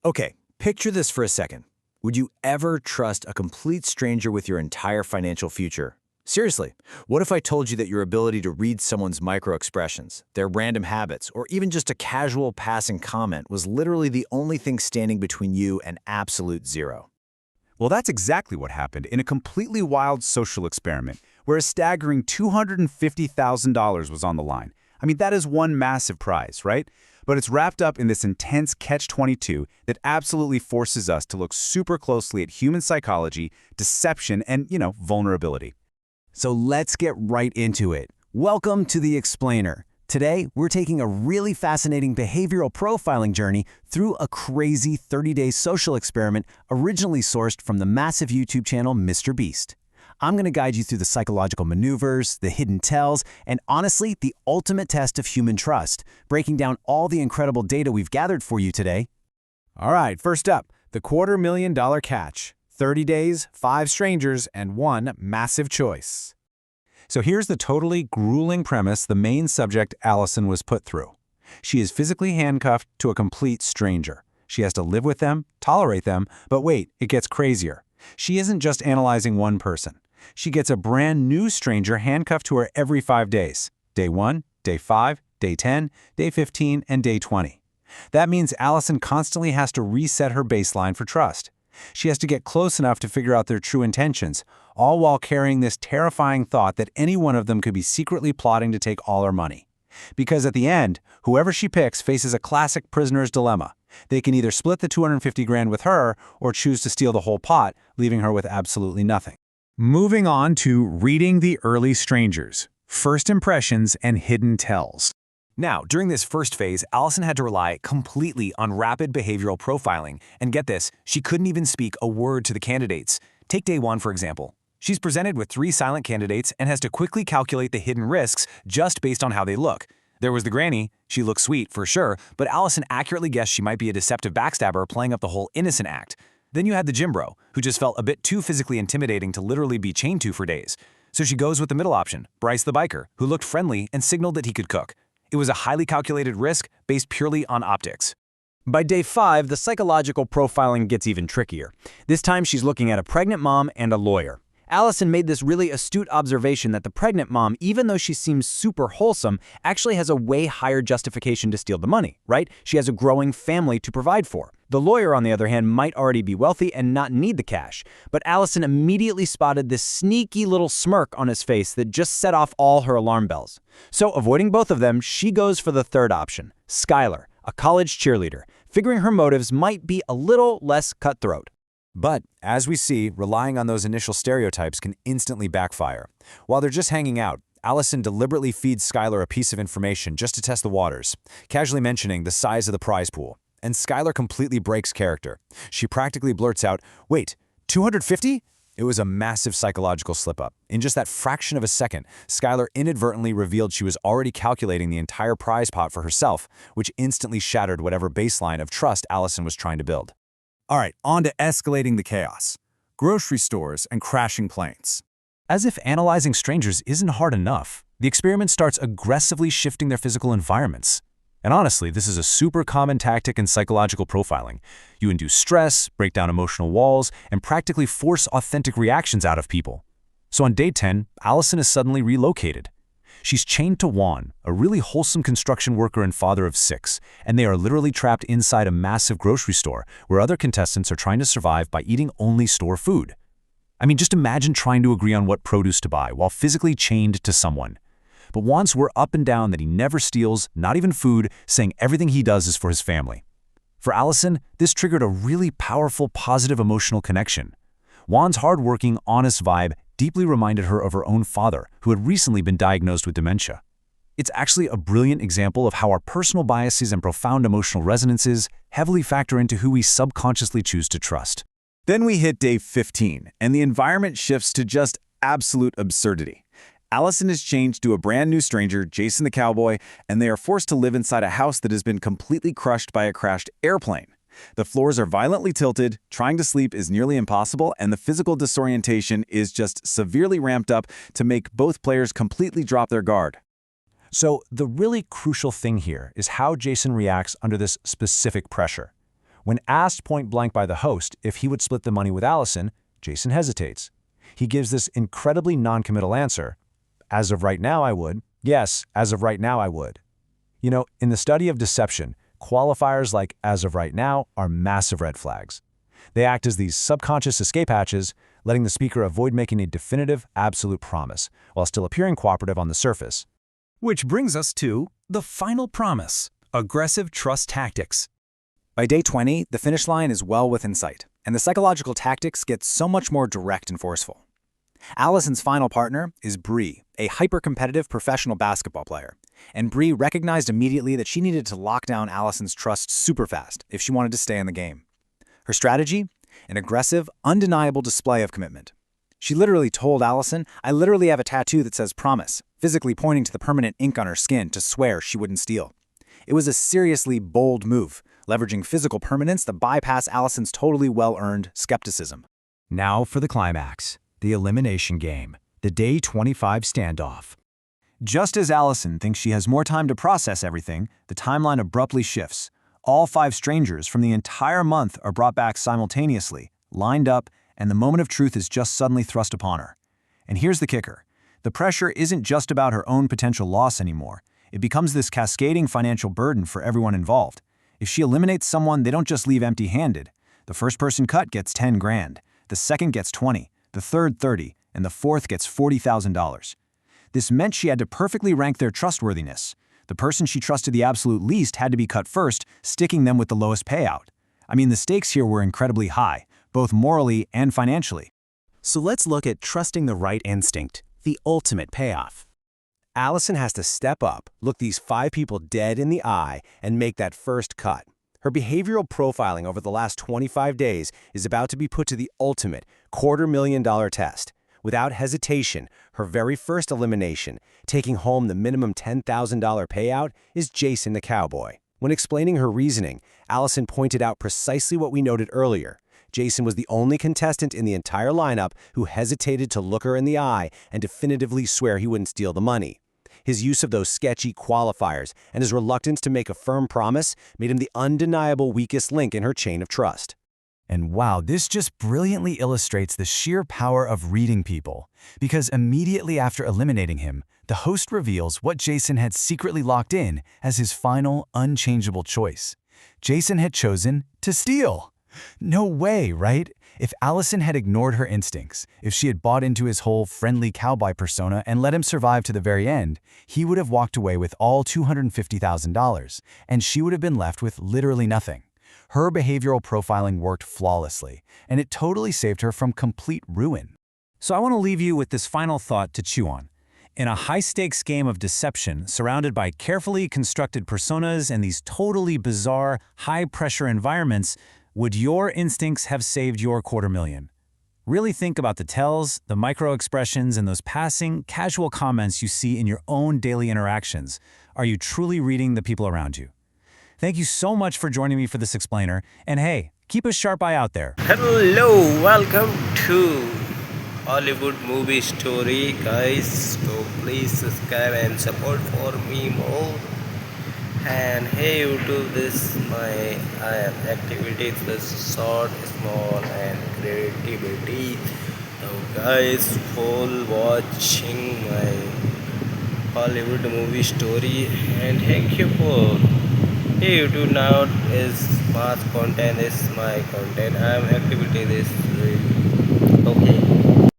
Okay, picture this for a second. Would you ever trust a complete stranger with your entire financial future? Seriously, what if I told you that your ability to read someone's micro-expressions, their random habits, or even just a casual passing comment was literally the only thing standing between you and absolute zero? Well, that's exactly what happened in a completely wild social experiment where a staggering $250,000 was on the line. I mean, that is one massive prize, right? But it's wrapped up in this intense catch-22 that absolutely forces us to look super closely at human psychology, deception, and, vulnerability. So let's get right into it. Welcome to The Explainer. Today, we're taking a really fascinating behavioral profiling journey through a crazy 30-day social experiment originally sourced from the massive YouTube channel Mr. Beast. I'm going to guide you through the psychological maneuvers, the hidden tells, and honestly, the ultimate test of human trust, breaking down all the incredible data we've gathered for you today. All right, first up, the $250,000 catch. 30 days, 5 strangers, and one massive choice. So here's the totally grueling premise the main subject, Allison, was put through. She is physically handcuffed to a complete stranger. She has to live with them, tolerate them, but wait, it gets crazier. She isn't just analyzing one person. She gets a brand new stranger handcuffed to her every 5 days. Day 1, day 5, day 10, day 15, and day 20. That means Allison constantly has to reset her baseline for trust. She has to get close enough to figure out their true intentions, all while carrying this terrifying thought that any one of them could be secretly plotting to take all her money. Because at the end, whoever she picks faces a classic prisoner's dilemma. They can either split the $250,000 with her or choose to steal the whole pot, leaving her with absolutely nothing. Moving on to reading the early strangers, first impressions and hidden tells. Now, during this first phase, Allison had to rely completely on rapid behavioral profiling. And get this, she couldn't even speak a word to the candidates. Take day 1, for example. She's presented with 3 silent candidates and has to quickly calculate the hidden risks just based on how they look. There was the granny. She looked sweet, for sure, but Allison accurately guessed she might be a deceptive backstabber playing up the whole innocent act. Then you had the gym bro, who just felt a bit too physically intimidating to literally be chained to for days. So she goes with the middle option, Bryce the biker, who looked friendly and signaled that he could cook. It was a highly calculated risk based purely on optics. By day 5, the psychological profiling gets even trickier. This time she's looking at a pregnant mom and a lawyer. Allison made this really astute observation that the pregnant mom, even though she seems super wholesome, actually has a way higher justification to steal the money, right? She has a growing family to provide for. The lawyer, on the other hand, might already be wealthy and not need the cash. But Allison immediately spotted this sneaky little smirk on his face that just set off all her alarm bells. So, avoiding both of them, she goes for the third option, Skylar, a college cheerleader, figuring her motives might be a little less cutthroat. But, as we see, relying on those initial stereotypes can instantly backfire. While they're just hanging out, Allison deliberately feeds Skylar a piece of information just to test the waters, casually mentioning the size of the prize pool. And Skylar completely breaks character. She practically blurts out, "Wait, 250?" It was a massive psychological slip-up. In just that fraction of a second, Skylar inadvertently revealed she was already calculating the entire prize pot for herself, which instantly shattered whatever baseline of trust Allison was trying to build. All right, on to escalating the chaos. Grocery stores and crashing planes. As if analyzing strangers isn't hard enough, the experiment starts aggressively shifting their physical environments. And honestly, this is a super common tactic in psychological profiling. You induce stress, break down emotional walls, and practically force authentic reactions out of people. So on day 10, Allison is suddenly relocated. She's chained to Juan, a really wholesome construction worker and father of 6, and they are literally trapped inside a massive grocery store where other contestants are trying to survive by eating only store food. I mean, just imagine trying to agree on what produce to buy while physically chained to someone. But Juan swore up and down that he never steals, not even food, saying everything he does is for his family. For Allison, this triggered a really powerful, positive emotional connection. Juan's hardworking, honest vibe deeply reminded her of her own father, who had recently been diagnosed with dementia. It's actually a brilliant example of how our personal biases and profound emotional resonances heavily factor into who we subconsciously choose to trust. Then we hit day 15, and the environment shifts to just absolute absurdity. Allison is changed to a brand new stranger, Jason the cowboy, and they are forced to live inside a house that has been completely crushed by a crashed airplane. The floors are violently tilted, trying to sleep is nearly impossible, and the physical disorientation is just severely ramped up to make both players completely drop their guard. So the really crucial thing here is how Jason reacts under this specific pressure. When asked point blank by the host if he would split the money with Allison, Jason hesitates. He gives this incredibly non-committal answer. As of right now, I would. Yes, as of right now, I would. You know, in the study of deception, qualifiers like as of right now are massive red flags. They act as these subconscious escape hatches, letting the speaker avoid making a definitive, absolute promise, while still appearing cooperative on the surface. Which brings us to the final promise: aggressive trust tactics. By day 20, the finish line is well within sight, and the psychological tactics get so much more direct and forceful. Allison's final partner is Bree, a hyper-competitive professional basketball player, and Bree recognized immediately that she needed to lock down Allison's trust super fast if she wanted to stay in the game. Her strategy? An aggressive, undeniable display of commitment. She literally told Allison, "I literally have a tattoo that says promise," physically pointing to the permanent ink on her skin to swear she wouldn't steal. It was a seriously bold move, leveraging physical permanence to bypass Allison's totally well-earned skepticism. Now for the climax, the elimination game, the day 25 standoff. Just as Allison thinks she has more time to process everything, the timeline abruptly shifts. All 5 strangers from the entire month are brought back simultaneously, lined up, and the moment of truth is just suddenly thrust upon her. And here's the kicker. The pressure isn't just about her own potential loss anymore. It becomes this cascading financial burden for everyone involved. If she eliminates someone, they don't just leave empty-handed. The first person cut gets 10 grand, the second gets 20, the third 30, and the fourth gets $40,000. This meant she had to perfectly rank their trustworthiness. The person she trusted the absolute least had to be cut first, sticking them with the lowest payout. I mean, the stakes here were incredibly high, both morally and financially. So let's look at trusting the right instinct, the ultimate payoff. Allison has to step up, look these 5 people dead in the eye, and make that first cut. Her behavioral profiling over the last 25 days is about to be put to the ultimate $250,000 test. Without hesitation, her very first elimination, taking home the minimum $10,000 payout, is Jason the Cowboy. When explaining her reasoning, Allison pointed out precisely what we noted earlier. Jason was the only contestant in the entire lineup who hesitated to look her in the eye and definitively swear he wouldn't steal the money. His use of those sketchy qualifiers and his reluctance to make a firm promise made him the undeniable weakest link in her chain of trust. And wow, this just brilliantly illustrates the sheer power of reading people, because immediately after eliminating him, the host reveals what Jason had secretly locked in as his final, unchangeable choice. Jason had chosen to steal. No way, right? If Allison had ignored her instincts, if she had bought into his whole friendly cowboy persona and let him survive to the very end, he would have walked away with all $250,000, and she would have been left with literally nothing. Her behavioral profiling worked flawlessly, and it totally saved her from complete ruin. So I want to leave you with this final thought to chew on. In a high-stakes game of deception, surrounded by carefully constructed personas and these totally bizarre, high-pressure environments, would your instincts have saved your $250,000? Really think about the tells, the micro-expressions, and those passing, casual comments you see in your own daily interactions. Are you truly reading the people around you? Thank you so much for joining me for this explainer, and hey, keep a sharp eye out there. Hello, welcome to Hollywood Movie Story, guys. So please subscribe and support for me more. And hey YouTube, this my activities is short, small and creativity. So guys, full watching my Hollywood Movie Story, and thank you for hey YouTube. Now is mass content is my content. I am activity this okay.